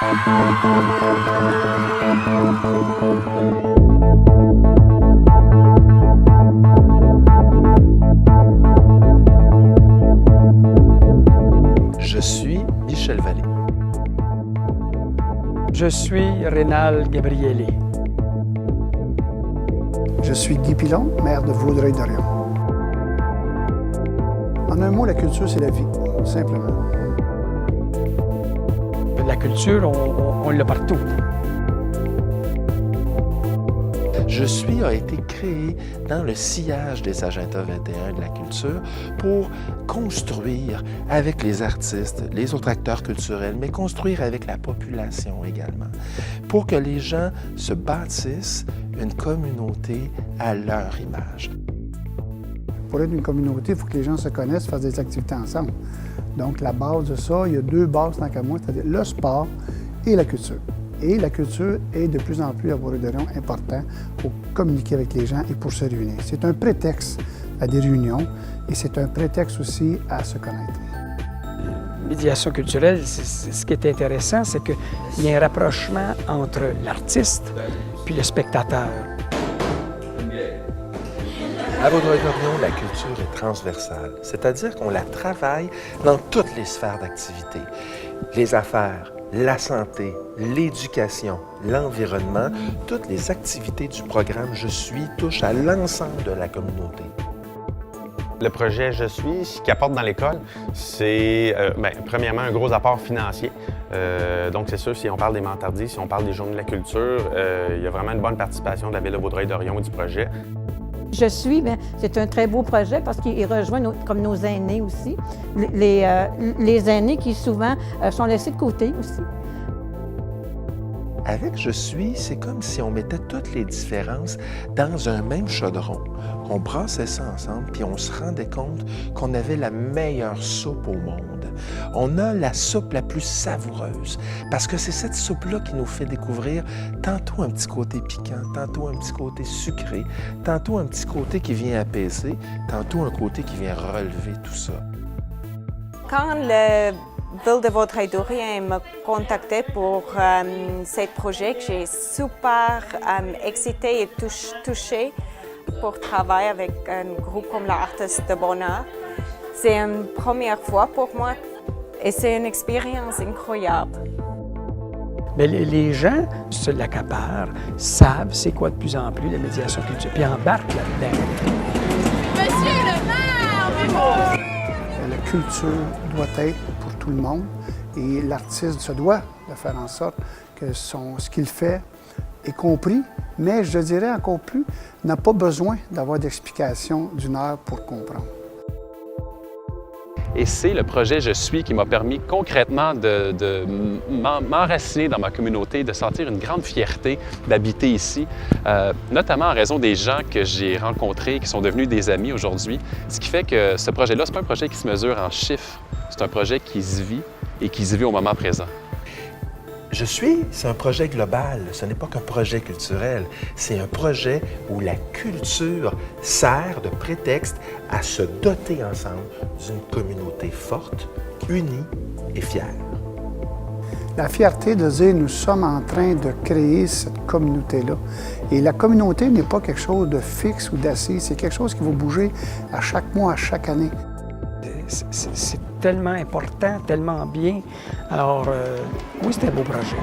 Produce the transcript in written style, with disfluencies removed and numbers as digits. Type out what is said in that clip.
Je suis Michel Vallée. Je suis Rénal Gabrielli. Je suis Guy Pilon, maire de Vaudreuil-Dorion. En un mot, la culture, c'est la vie, simplement. La culture, on l'a partout. Je suis a été créé dans le sillage des Agendas 21 de la culture pour construire avec les artistes, les autres acteurs culturels, mais construire avec la population également, pour que les gens se bâtissent une communauté à leur image. Pour être une communauté, il faut que les gens se connaissent, fassent des activités ensemble. Donc, la base de ça, il y a deux bases tant qu'à moi, c'est-à-dire le sport et la culture. Et la culture est de plus en plus à Vaudreuil-Dorion important pour communiquer avec les gens et pour se réunir. C'est un prétexte à des réunions et c'est un prétexte aussi à se connaître. Médiation culturelle, ce qui est intéressant, c'est qu'il y a un rapprochement entre l'artiste puis le spectateur. À Vaudreuil-Dorion, la culture est transversale, c'est-à-dire qu'on la travaille dans toutes les sphères d'activité. Les affaires, la santé, l'éducation, l'environnement, toutes les activités du programme Je suis touchent à l'ensemble de la communauté. Le projet Je suis, ce qu'il apporte dans l'école, c'est premièrement un gros apport financier. Donc c'est sûr, si on parle des Mentardis, si on parle des Journées de la culture, il y a vraiment une bonne participation de la Ville de Vaudreuil-Dorion et du projet. Je suis, c'est un très beau projet parce qu'il rejoint comme nos aînés aussi. Les aînés qui souvent sont laissés de côté aussi. Avec Je suis, c'est comme si on mettait toutes les différences dans un même chaudron. On brassait ça ensemble, puis on se rendait compte qu'on avait la meilleure soupe au monde. On a la soupe la plus savoureuse, parce que c'est cette soupe-là qui nous fait découvrir tantôt un petit côté piquant, tantôt un petit côté sucré, tantôt un petit côté qui vient apaiser, tantôt un côté qui vient relever tout ça. Quand le Ville de Vaudreuil-Dorion me contactait pour ce projet, j'ai super excitée et touchée pour travailler avec un groupe comme l'Artiste de Bonheur. C'est une première fois pour moi et c'est une expérience incroyable. Mais les gens se l'accaparent, savent c'est quoi de plus en plus la médiation culturelle, puis embarquent là-dedans. Monsieur le maire! La culture doit être pour tout le monde et l'artiste se doit de faire en sorte que ce qu'il fait est compris, mais je dirais encore plus, n'a pas besoin d'avoir d'explication d'une heure pour comprendre. Et c'est le projet Je suis qui m'a permis concrètement de m'enraciner dans ma communauté, de sentir une grande fierté d'habiter ici, notamment en raison des gens que j'ai rencontrés, qui sont devenus des amis aujourd'hui. Ce qui fait que ce projet-là, ce n'est pas un projet qui se mesure en chiffres, c'est un projet qui se vit et qui se vit au moment présent. Je suis, c'est un projet global, ce n'est pas qu'un projet culturel, c'est un projet où la culture sert de prétexte à se doter ensemble d'une communauté forte, unie et fière. La fierté de dire nous sommes en train de créer cette communauté-là. Et la communauté n'est pas quelque chose de fixe ou d'assis, c'est quelque chose qui va bouger à chaque mois, à chaque année. C'est tellement important, tellement bien. Alors, oui, c'est un beau projet.